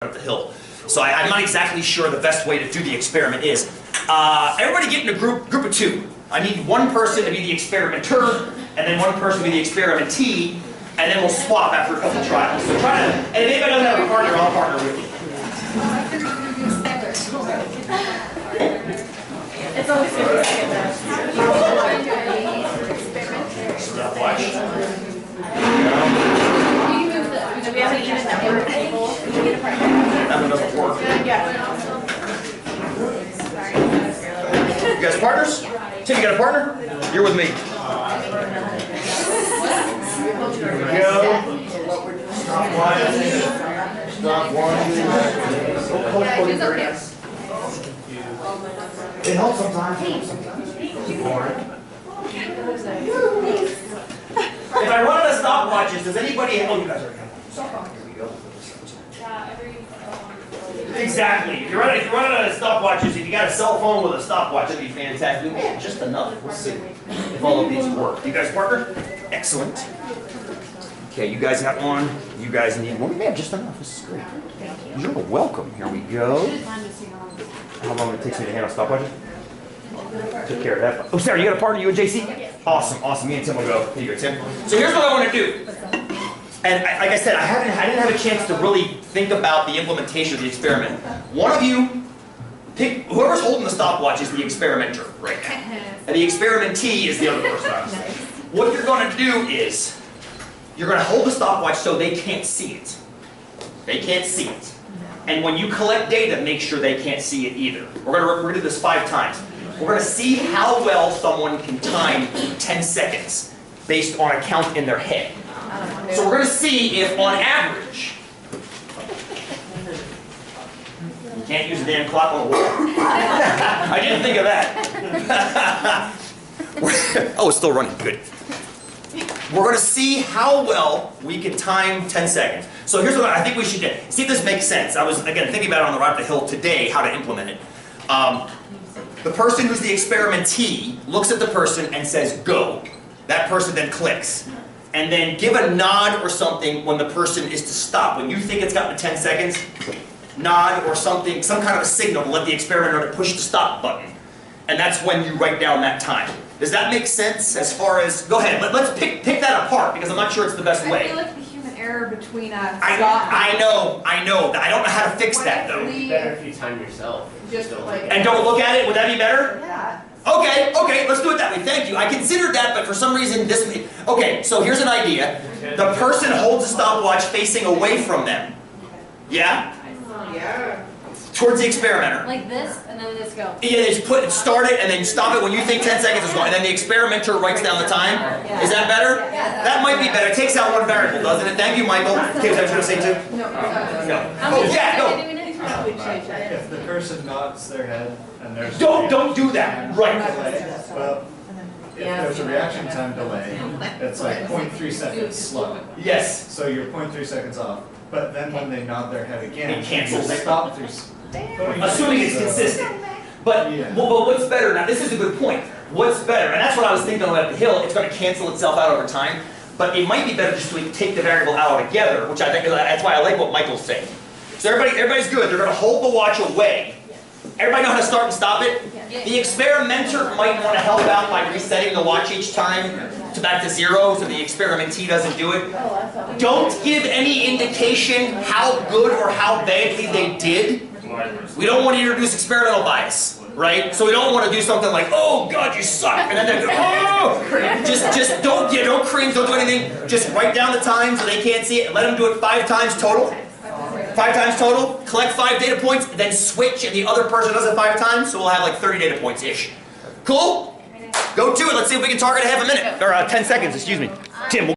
up the hill. So I'm not exactly sure the best way to do the experiment is. Everybody get in a group of two. I need one person to be the experimenter, and then one person to be the experimentee, and then we'll swap after a couple trials. So try to, and if anybody doesn't have a partner, I'll partner with you. It's always good to get that. Stopwatch. Do we have an even number of people? That one doesn't work. Yeah. You guys partners? Tim, you got a partner? You're with me. Here we go. Stop watching. It helps sometimes. If I run out of stopwatches, does anybody? Oh, you guys already have one. Here we go. Exactly. If you run out of stopwatches, if you got a cell phone with a stopwatch, that'd be fantastic. We have just enough. We'll see if all of these work. You guys partner? Excellent. Okay, you guys got one. You guys need one. We may have just enough. This is great. You're welcome. Here we go. How long it takes me to handle stopwatches? Took care of that. Oh, Sarah, you got a partner? You and JC? Awesome, awesome. Me and Tim will go. Here you go, Tim. So here's what I want to do. And like I said, I didn't have a chance to really think about the implementation of the experiment. One of you, pick whoever's holding the stopwatch is the experimenter right now. And the experimentee is the other person. What you're going to do is, you're going to hold the stopwatch so they can't see it. They can't see it. And when you collect data, make sure they can't see it either. We're going to do this 5 times. We're going to see how well someone can time 10 seconds based on a count in their head. So we're going to see if, on average, you can't use a damn clock on the wall. I didn't think of that. Oh, it's still running. Good. We're going to see how well we can time 10 seconds. So here's what I think we should do. See if this makes sense. I was, again, thinking about it on the ride up the hill today, how to implement it. The person who's the experimentee looks at the person and says, go. That person then clicks. And then give a nod or something when the person is to stop. When you think it's gotten to 10 seconds, nod or something, some kind of a signal to let the experimenter push the stop button. And that's when you write down that time. Does that make sense as far as, go ahead, let's pick that apart because I'm not sure it's the best way. I feel like the human error between us. I know. I don't know how to fix that though. It's better if you time yourself. Just like, and don't look at it, would that be better? Yeah. Okay, let's do it that way. Thank you. I considered that, but for some reason this... Okay, so here's an idea. The person holds a stopwatch facing away from them. Yeah? Yeah. Towards the experimenter. Like this, and then this go. Yeah, they just start it and then stop it when you think 10 seconds is going. And then the experimenter writes down the time. Is that better? That might be better. It takes out one variable, doesn't it? Thank you, Michael. Okay, was I going to say too? No. Oh, yeah, no. If the person nods their head and there's Don't do that. Right. Well, if there's a reaction time delay, it's like 0.3 seconds slow. Yes. So you're 0.3 seconds off. But then when they nod their head again, It cancels. you stop through. Assuming it's consistent. But, Yeah. but what's better, now this is a good point, what's better, and that's what I was thinking about the hill, it's going to cancel itself out over time, but it might be better just to take the variable out altogether, which I think, that's why I like what Michael's saying. So everybody's good, they're going to hold the watch away. Everybody know how to start and stop it? The experimenter might want to help out by resetting the watch each time to back to 0 so the experimentee doesn't do it. Don't give any indication how good or how badly they did. We don't want to introduce experimental bias, right? So we don't want to do something like, oh God, you suck, and then they go, oh! Just don't cringe, don't do anything. Just write down the time so they can't see it. Let them do it 5 times total. 5 times total. Collect 5 data points, then switch, and the other person does it 5 times. So we'll have like 30 data points ish. Cool? Go to it. Let's see if we can target a half a minute or 10 seconds. Excuse me, Tim.